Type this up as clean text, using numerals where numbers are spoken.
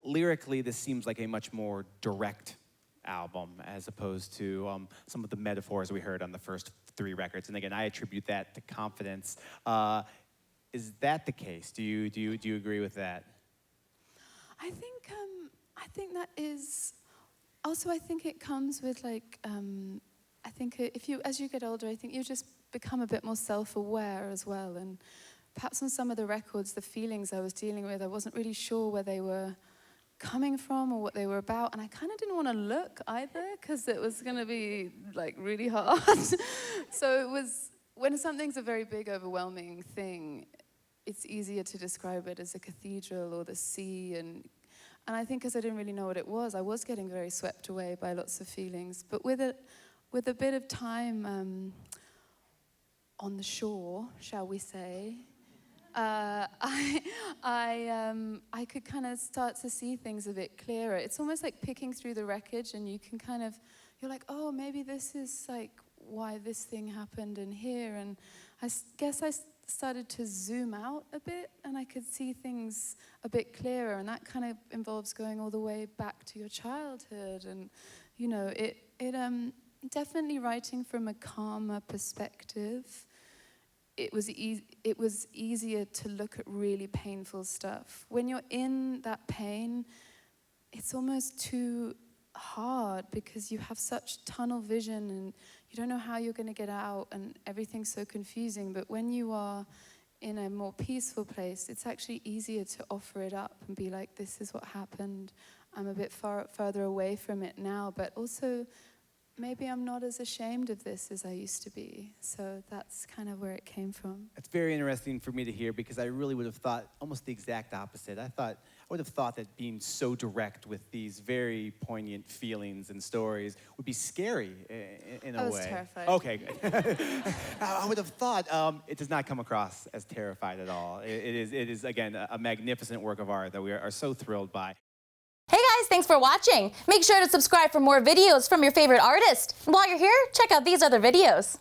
lyrically, this seems like a much more direct album as opposed to some of the metaphors we heard on the first 3 records. And again, I attribute that to confidence. Is that the case? Do you agree with that? I think that is. Also, I think it comes with like. I think as you get older, I think you just become a bit more self-aware as well. And perhaps on some of the records, the feelings I was dealing with, I wasn't really sure where they were coming from or what they were about. And I kind of didn't want to look either because it was going to be like really hard. So it was, when something's a very big, overwhelming thing, it's easier to describe it as a cathedral or the sea. And I think because I didn't really know what it was, I was getting very swept away by lots of feelings. But with a bit of time on the shore, shall we say, I could kind of start to see things a bit clearer. It's almost like picking through the wreckage, and you can kind of, you're like, oh, maybe this is like why this thing happened in here. And I guess I started to zoom out a bit, and I could see things a bit clearer. And that kind of involves going all the way back to your childhood, and you know, it definitely writing from a calmer perspective. It was easier to look at really painful stuff. When you're in that pain, it's almost too hard because you have such tunnel vision and you don't know how you're going to get out, and everything's so confusing. But when you are in a more peaceful place, it's actually easier to offer it up and be like, this is what happened. I'm a bit further away from it now, but also maybe I'm not as ashamed of this as I used to be. So that's kind of where it came from. It's very interesting for me to hear because I really would have thought almost the exact opposite. I would have thought that being so direct with these very poignant feelings and stories would be scary in a way. I was terrified. Okay, good. I would have thought it does not come across as terrified at all. It is again, a magnificent work of art that we are so thrilled by. Hey guys, thanks for watching. Make sure to subscribe for more videos from your favorite artist. And while you're here, check out these other videos.